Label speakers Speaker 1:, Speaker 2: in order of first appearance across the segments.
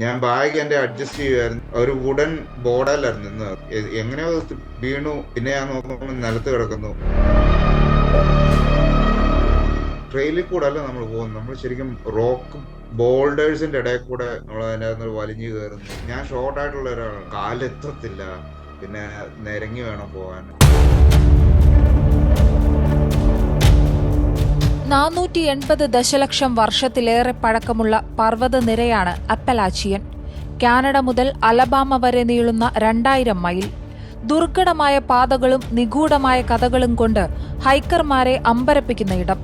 Speaker 1: ഞാൻ ബാഗ് എന്റെ അഡ്ജസ്റ്റ് ചെയ്യുമായിരുന്നു. ഒരു വുഡൻ ബോർഡല്ലായിരുന്നു നിന്നത്. എങ്ങനെയോ വീണു. പിന്നെ ഞാൻ നോക്കുമ്പോൾ നിലത്ത് കിടക്കുന്നു. ട്രെയിലിൽ കൂടെ അല്ല നമ്മൾ പോകുന്നത്. നമ്മൾ ശരിക്കും റോക്ക് ബോൾഡേഴ്സിന്റെ ഇടയിൽ കൂടെ നമ്മൾ അതിനകത്ത് വലിഞ്ഞു കയറുന്നു. ഞാൻ ഷോർട്ട് ആയിട്ടുള്ള ഒരാളാണ്, കാലെത്തത്തില്ല. പിന്നെ നിരങ്ങി വേണം പോകാൻ.
Speaker 2: 480 ദശലക്ഷം വർഷത്തിലേറെ പഴക്കമുള്ള പർവ്വതനിരയാണ് അപ്പലാച്ചിയൻ. കാനഡ മുതൽ അലബാമ വരെ നീളുന്ന 2000 മൈൽ. ദുർഘടമായ പാതകളും നിഗൂഢമായ കഥകളും കൊണ്ട് ഹൈക്കർമാരെ അമ്പരപ്പിക്കുന്ന ഇടം.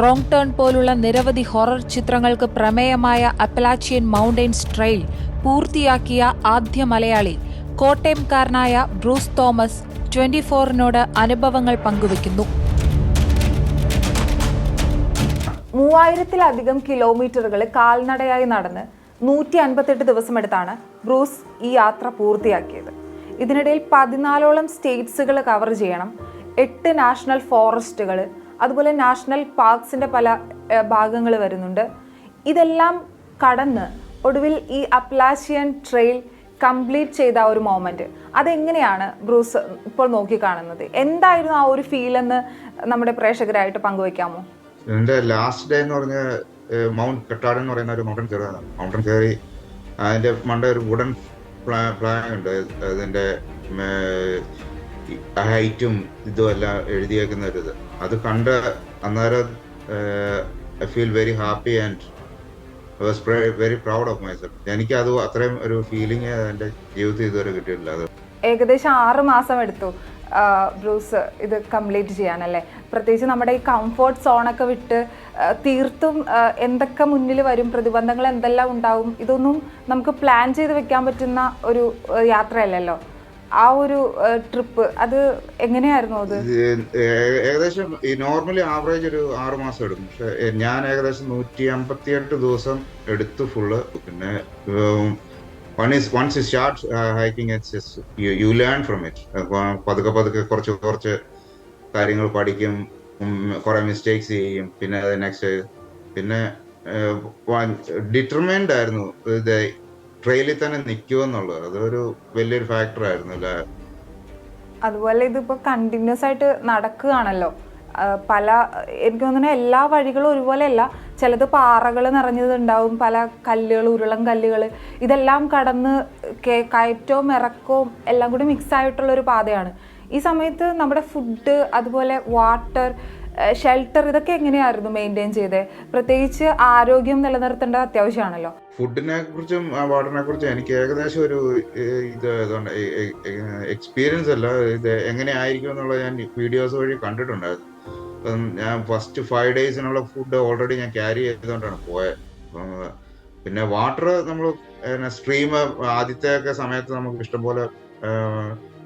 Speaker 2: റോങ് ടേൺ പോലുള്ള നിരവധി ഹൊറർ ചിത്രങ്ങൾക്ക് പ്രമേയമായ അപ്പലാച്ചിയൻ മൗണ്ടെയ്ൻസ് ട്രെയിൽ പൂർത്തിയാക്കിയ ആദ്യ മലയാളി കോട്ടയംകാരനായ ബ്രൂസ് തോമസ് 24-നോട് അനുഭവങ്ങൾ പങ്കുവയ്ക്കുന്നു.
Speaker 3: 3000-ലധികം കിലോമീറ്ററുകൾ കാൽനടയായി നടന്ന് 158 ദിവസമെടുത്താണ് ബ്രൂസ് ഈ യാത്ര പൂർത്തിയാക്കിയത്. ഇതിനിടയിൽ 14ഓളം സ്റ്റേറ്റ്സുകൾ കവർ ചെയ്യണം, 8 നാഷണൽ ഫോറസ്റ്റുകൾ, അതുപോലെ നാഷണൽ പാർക്സിൻ്റെ പല ഭാഗങ്ങൾ വരുന്നുണ്ട്. ഇതെല്ലാം കടന്ന് ഒടുവിൽ ഈ അപ്പലാച്ചിയൻ ട്രെയിൽ കംപ്ലീറ്റ് ചെയ്ത ഒരു മൊമെൻറ്റ്, അതെങ്ങനെയാണ് ബ്രൂസ് ഇപ്പോൾ നോക്കിക്കാണുന്നത്? എന്തായിരുന്നു ആ ഒരു ഫീലെന്ന് നമ്മുടെ പ്രേക്ഷകരായിട്ട് പങ്കുവയ്ക്കാമോ?
Speaker 1: എന്റെ ലാസ്റ്റ് ഡേ എന്ന് പറഞ്ഞ മൗണ്ട് കെട്ടാടൻ എന്ന് പറയുന്ന ഒരു മൗണ്ടൻ കയറി അതിന്റെ മണ്ട ഒരു വുഡൻ പ്ലാൻ ഉണ്ട്. അതിന്റെ ഹൈറ്റും ഇതും എല്ലാം എഴുതിയേക്കുന്ന ഒരു ഇത് അത് കണ്ട് അന്നേരം I feel very happy and I was very proud of myself. എനിക്ക് അത് അത്രയും ഒരു ഫീലിംഗ് എന്റെ ജീവിതത്തിൽ ഇതുവരെ കിട്ടിയിട്ടില്ല. അത്
Speaker 3: ഏകദേശം 6 മാസം എടുത്തു ബ്രൂസ് ഇത് കംപ്ലീറ്റ് ചെയ്യാനല്ലേ? പ്രത്യേകിച്ച് നമ്മുടെ ഈ കംഫർട്ട് സോണൊക്കെ വിട്ട് തീർത്തും എന്തൊക്കെ മുന്നിൽ വരും, പ്രതിബന്ധങ്ങൾ എന്തെല്ലാം ഉണ്ടാവും, ഇതൊന്നും നമുക്ക് പ്ലാൻ ചെയ്ത് വെക്കാൻ പറ്റുന്ന ഒരു യാത്രയല്ലല്ലോ. ആ ഒരു ട്രിപ്പ് അത് എങ്ങനെയായിരുന്നു? അത്
Speaker 1: ഏകദേശം ഈ നോർമലി ആവറേജ് ഒരു 6 മാസം എടുക്കും. പക്ഷെ ഞാൻ ഏകദേശം 158 ദിവസം എടുത്തു ഫുള്ള്. പിന്നെ once you start hiking, it's just you learn from it. പതുക്കെ കുറച്ച് കാര്യങ്ങൾ പഠിക്കും, കുറെ മിസ്റ്റേക്സ് ചെയ്യും. പിന്നെ നെക്സ്റ്റ് പിന്നെ ഡിറ്റർമൈൻഡ് ആയിരുന്നു ഇത് ട്രെയിലിൽ തന്നെ നിൽക്കുമെന്നുള്ളത്. അതൊരു വലിയൊരു ഫാക്ടർ ആയിരുന്നു അല്ലേ?
Speaker 3: അതുപോലെ ഇതിപ്പോൾ കണ്ടിന്യൂസ് ആയിട്ട് നടക്കുകയാണല്ലോ. എനിക്ക് തോന്നുന്നു എല്ലാ വഴികളും ഒരുപോലെയല്ല. ചിലത് പാറകൾ നിറഞ്ഞതുണ്ടാവും, പല കല്ലുകൾ, ഉരുളൻ കല്ലുകൾ, ഇതെല്ലാം കടന്ന് കയറ്റവും ഇറക്കവും എല്ലാം കൂടി മിക്സ് ആയിട്ടുള്ളൊരു പാതയാണ്. ഈ സമയത്ത് നമ്മുടെ ഫുഡ്, അതുപോലെ വാട്ടർ, ഷെൽട്ടർ, ഇതൊക്കെ എങ്ങനെയായിരുന്നു മെയിൻറ്റെയിൻ ചെയ്തത്? പ്രത്യേകിച്ച് ആരോഗ്യം നിലനിർത്തേണ്ടത് അത്യാവശ്യമാണല്ലോ.
Speaker 1: ഫുഡിനെ കുറിച്ചും വാട്ടറിനെ കുറിച്ചും എനിക്ക് ഏകദേശം ഒരു ഇത് എക്സ്പീരിയൻസ് അല്ല, ഇത് എങ്ങനെ ആയിരിക്കും എന്നുള്ളത് ഞാൻ വീഡിയോസ് വഴി കണ്ടിട്ടുണ്ടായിരുന്നു. ഞാൻ ഫസ്റ്റ് 5 ഡേയ്സിനുള്ള ഫുഡ് ഓൾറെഡി ഞാൻ ക്യാരി ചെയ്തുകൊണ്ടാണ് പോയത്. പിന്നെ വാട്ടർ നമ്മൾ സ്ട്രീം ആദ്യത്തെ ഒക്കെ സമയത്ത് നമുക്ക് ഇഷ്ടംപോലെ,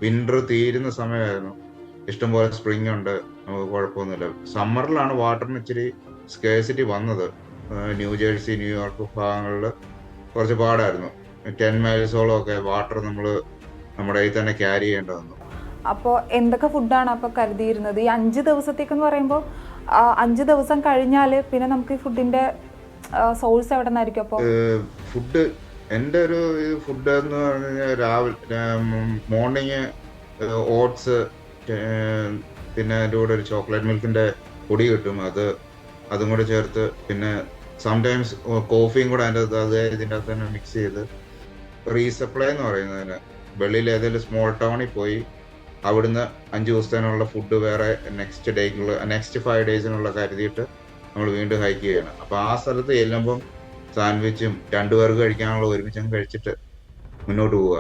Speaker 1: വിന്റർ തീരുന്ന സമയമായിരുന്നു, ഇഷ്ടംപോലെ സ്പ്രിങ് ഉണ്ട്, നമുക്ക് കുഴപ്പമൊന്നുമില്ല. സമ്മറിലാണ് വാട്ടറിന് ഇച്ചിരി സ്കേഴ്സിറ്റി വന്നത്. ന്യൂജേഴ്സി, ന്യൂയോർക്ക് ഭാഗങ്ങളിൽ കുറച്ച് പാടായിരുന്നു. 10 മൈൽസോളം ഒക്കെ വാട്ടർ നമ്മൾ നമ്മുടെ കയ്യിൽ തന്നെ ക്യാരി ചെയ്യേണ്ടി വന്നു.
Speaker 3: അപ്പോൾ എന്തൊക്കെ ഫുഡാണ് അപ്പോൾ കരുതിയിരുന്നത്? ഈ 5 ദിവസത്തേക്കെന്ന് പറയുമ്പോൾ 5 ദിവസം കഴിഞ്ഞാൽ പിന്നെ നമുക്ക് ഈ ഫുഡിൻ്റെ സോഴ്സ് എവിടെ നിന്നായിരിക്കും? അപ്പോൾ
Speaker 1: ഫുഡ്, എൻ്റെ ഒരു ഫുഡ് എന്ന് പറഞ്ഞു കഴിഞ്ഞാൽ രാവിലെ മോർണിംഗ് ഓട്സ്, പിന്നെ അതിൻ്റെ കൂടെ ഒരു ചോക്ലേറ്റ് മിൽക്കിൻ്റെ പൊടി കിട്ടും, അതും കൂടെ ചേർത്ത്, പിന്നെ സംടൈംസ് കോഫിയും കൂടെ ഇതിൻ്റെ അകത്ത് തന്നെ മിക്സ് ചെയ്ത്. റീസപ്ലൈ എന്ന് പറയുന്നതിന് വെളിയിൽ ഏതെങ്കിലും സ്മോൾ ടൗണിൽ പോയി അവിടുന്ന് 5 ദിവസത്തേനുള്ള ഫുഡ് വേറെ നെക്സ്റ്റ് 5 ഡേയ്സിനുള്ള കരുതിയിട്ട് നമ്മൾ വീണ്ടും ഹൈക്ക് ചെയ്യണം. അപ്പോൾ ആ സ്ഥലത്ത് ചെല്ലുമ്പം സാൻഡ്വിച്ചും 2 പേർക്ക് കഴിക്കാനുള്ള ഒരുമിച്ചും കഴിച്ചിട്ട് മുന്നോട്ട് പോവുക.